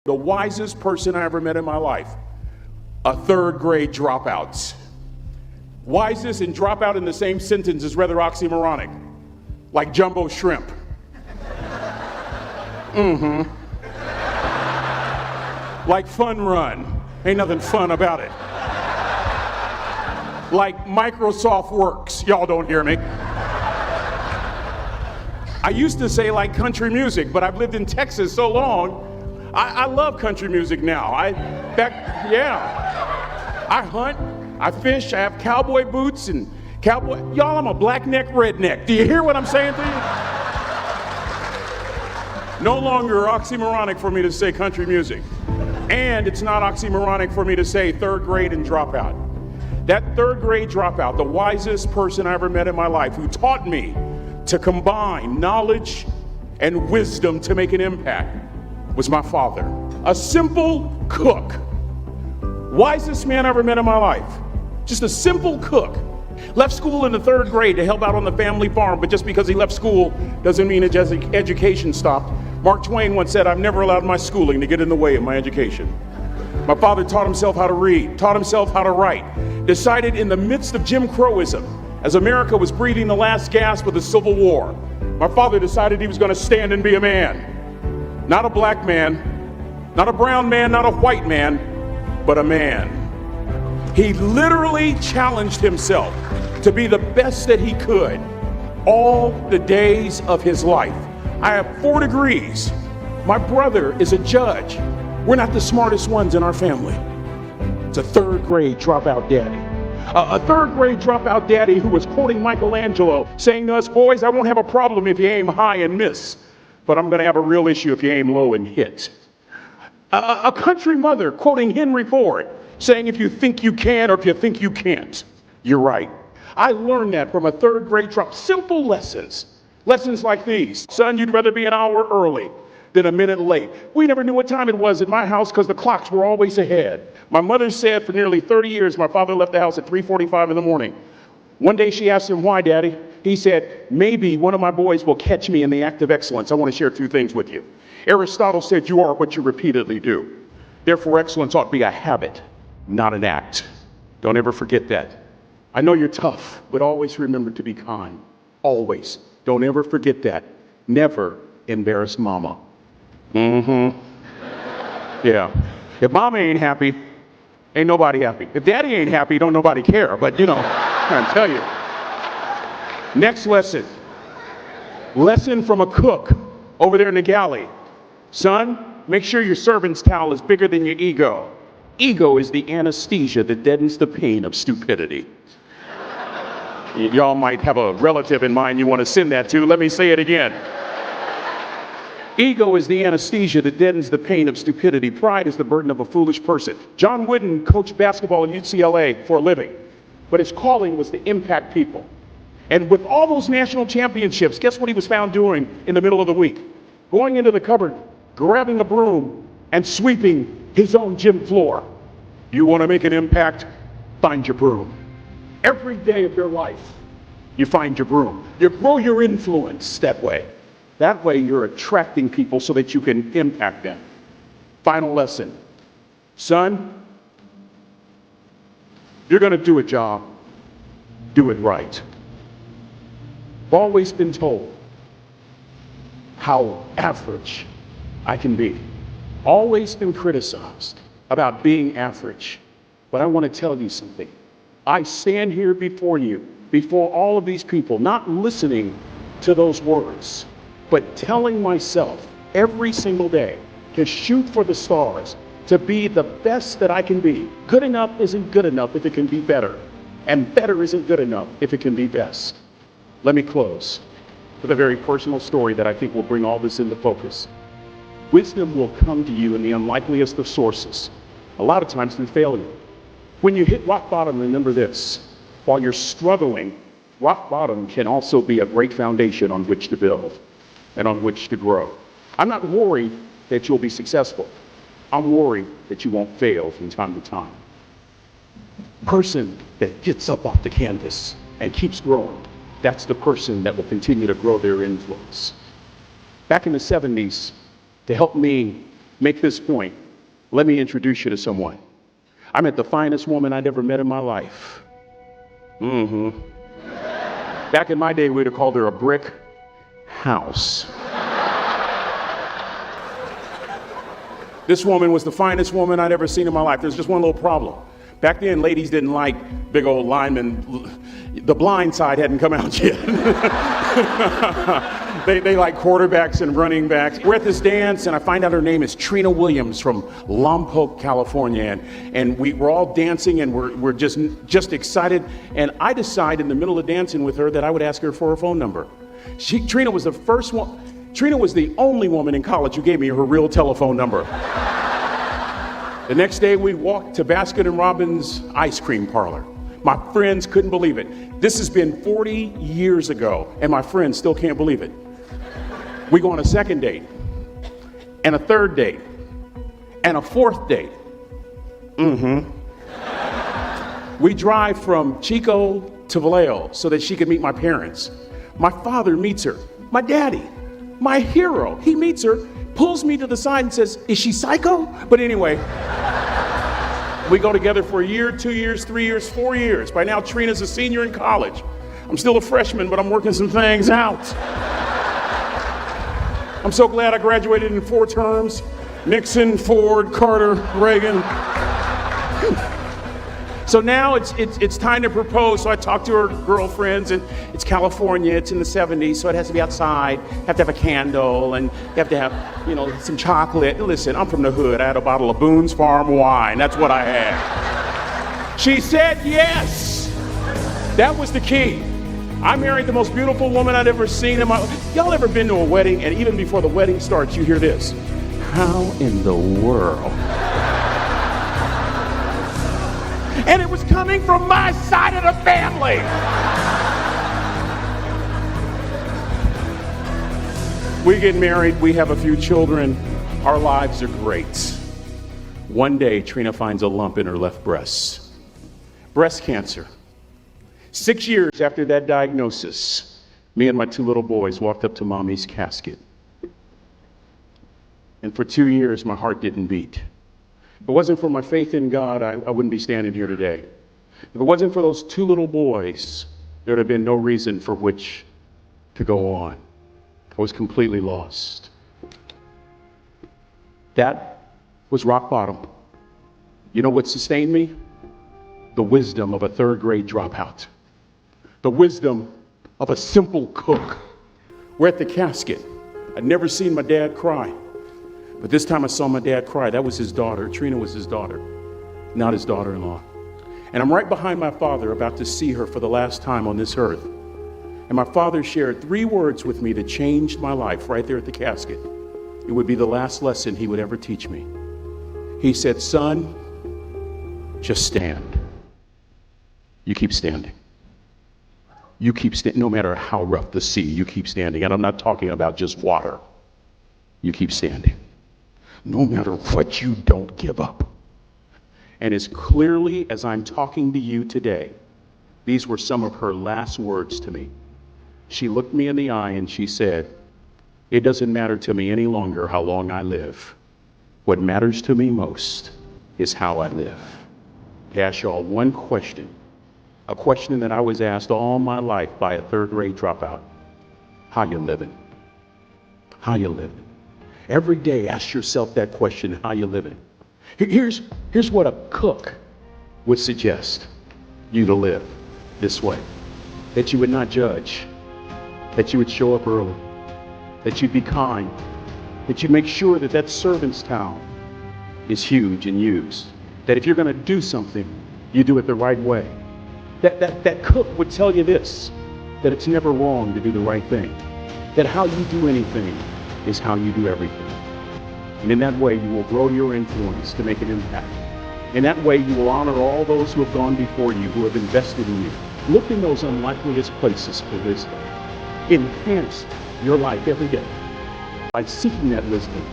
the wisest person I ever met in my life, a third grade dropout. Wisest and dropout in the same sentence is rather oxymoronic, like jumbo shrimp. Like fun run, ain't nothing fun about it. Like Microsoft Works, y'all don't hear me. I used to say like country music, but I've lived in Texas so long, I love country music now. I hunt, I fish, I have cowboy boots and y'all, I'm a blackneck redneck. Do you hear what I'm saying to you? No longer oxymoronic for me to say country music. And it's not oxymoronic for me to say third grade and dropout. That third grade dropout, the wisest person I ever met in my life, who taught me to combine knowledge and wisdom to make an impact, was my father. A simple cook. Wisest man I ever met in my life. Just a simple cook. Left school in the third grade to help out on the family farm, but just because he left school doesn't mean his education stopped. Mark Twain once said, "I've never allowed my schooling to get in the way of my education." My father taught himself how to read, taught himself how to write, decided in the midst of Jim Crowism, as America was breathing the last gasp of the Civil War, my father decided he was going to stand and be a man. Not a black man, not a brown man, not a white man, but a man. He literally challenged himself to be the best that he could all the days of his life. I have 4 degrees. My brother is a judge. We're not the smartest ones in our family. It's a third grade dropout daddy. A third grade dropout daddy who was quoting Michelangelo, saying to us, "Boys, I won't have a problem if you aim high and miss, but I'm going to have a real issue if you aim low and hit." A country mother quoting Henry Ford, saying, "If you think you can or if you think you can't, you're right." I learned that from a third grade drop. Simple lessons. Lessons like these. Son, you'd rather be an hour early than a minute late. We never knew what time it was at my house because the clocks were always ahead. My mother said for nearly 30 years my father left the house at 3:45 in the morning. One day she asked him, "Why, Daddy?" He said, "Maybe one of my boys will catch me in the act of excellence. I want to share 2 things with you. Aristotle said you are what you repeatedly do. Therefore, excellence ought to be a habit, not an act." Don't ever forget that. I know you're tough, but always remember to be kind. Always. Don't ever forget that. Never embarrass mama. Yeah. If mama ain't happy, ain't nobody happy. If daddy ain't happy, don't nobody care. But I'm trying to tell you. Next lesson. Lesson from a cook over there in the galley. Son, make sure your servant's towel is bigger than your ego. Ego is the anesthesia that deadens the pain of stupidity. Y'all might have a relative in mind you want to send that to. Let me say it again. Ego is the anesthesia that deadens the pain of stupidity. Pride is the burden of a foolish person. John Wooden coached basketball at UCLA for a living, but his calling was to impact people. And with all those national championships, guess what he was found doing in the middle of the week? Going into the cupboard, grabbing a broom, and sweeping his own gym floor. You want to make an impact? Find your broom. Every day of your life, you find your broom. You grow your influence that way. That way you're attracting people so that you can impact them. Final lesson. Son, you're going to do a job. Do it right. I've always been told how average I can be. Always been criticized about being average. But I want to tell you something. I stand here before you, before all of these people, not listening to those words, but telling myself every single day to shoot for the stars, to be the best that I can be. Good enough isn't good enough if it can be better, and better isn't good enough if it can be best. Let me close with a very personal story that I think will bring all this into focus. Wisdom will come to you in the unlikeliest of sources, a lot of times through failure. When you hit rock bottom, remember this. While you're struggling, rock bottom can also be a great foundation on which to build and on which to grow. I'm not worried that you'll be successful. I'm worried that you won't fail from time to time. Person that gets up off the canvas and keeps growing, that's the person that will continue to grow their influence. Back in the 70s, to help me make this point. Let me introduce you to someone. I met the finest woman I'd ever met in my life. Back in my day, we'd have called her a brick house. This woman was the finest woman I'd ever seen in my life. There's just one little problem. Back then, ladies didn't like big old linemen. The Blind Side hadn't come out yet. They like quarterbacks and running backs. We're at this dance, and I find out her name is Trina Williams from Lompoc, California. And we're all dancing, and we're just excited. And I decide in the middle of dancing with her that I would ask her for her phone number. Trina was the first one. Trina was the only woman in college who gave me her real telephone number. The next day, we walked to Baskin & Robbins ice cream parlor. My friends couldn't believe it. This has been 40 years ago, and my friends still can't believe it. We go on a second date, and a third date, and a fourth date. We drive from Chico to Vallejo so that she could meet my parents. My father meets her. My daddy, my hero, he meets her, pulls me to the side and says, "Is she psycho?" But anyway, we go together for a year, 2 years, 3 years, 4 years. By now, Trina's a senior in college. I'm still a freshman, but I'm working some things out. I'm so glad I graduated in 4 terms. Nixon, Ford, Carter, Reagan. So now it's time to propose. So I talk to her girlfriends, and it's California, it's in the 70s, so it has to be outside. You have to have a candle, and you have to have, some chocolate. Listen, I'm from the hood. I had a bottle of Boone's Farm wine. That's what I had. She said yes. That was the key. I married the most beautiful woman I'd ever seen in my life. Y'all ever been to a wedding, and even before the wedding starts, you hear this? How in the world? And it was coming from my side of the family. We get married, we have a few children, our lives are great. One day, Trina finds a lump in her left breast. Breast cancer. 6 years after that diagnosis, me and my 2 little boys walked up to Mommy's casket. And for 2 years, my heart didn't beat. If it wasn't for my faith in God, I wouldn't be standing here today. If it wasn't for those 2 little boys, there would have been no reason for which to go on. I was completely lost. That was rock bottom. You know what sustained me? The wisdom of a 3rd grade dropout. The wisdom of a simple cook. We're at the casket. I'd never seen my dad cry. But this time I saw my dad cry. That was his daughter. Trina was his daughter, not his daughter-in-law. And I'm right behind my father, about to see her for the last time on this earth. And my father shared 3 words with me that changed my life right there at the casket. It would be the last lesson he would ever teach me. He said, "Son, just stand. You keep standing. You keep standing, no matter how rough the sea, you keep standing." And I'm not talking about just water. You keep standing. No matter what, you don't give up. And as clearly as I'm talking to you today, these were some of her last words to me. She looked me in the eye and she said, "It doesn't matter to me any longer how long I live. What matters to me most is how I live." I ask y'all one question, a question that I was asked all my life by a 3rd grade dropout. How you living? How you living? Every day, ask yourself that question, how you living? Here's what a cook would suggest you to live this way. That you would not judge, that you would show up early, that you'd be kind, that you make sure that that servant's towel is huge and used, that if you're gonna do something, you do it the right way. That cook would tell you this, that it's never wrong to do the right thing, that how you do anything is how you do everything. And in that way, you will grow your influence to make an impact. In that way, you will honor all those who have gone before you, who have invested in you. Look in those unlikeliest places for wisdom. Enhance your life every day by seeking that wisdom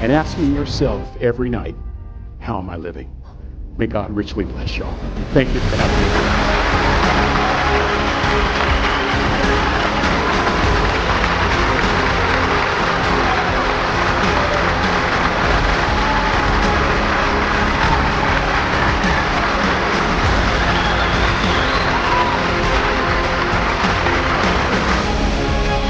and asking yourself every night, how am I living? May God richly bless y'all. Thank you for having me.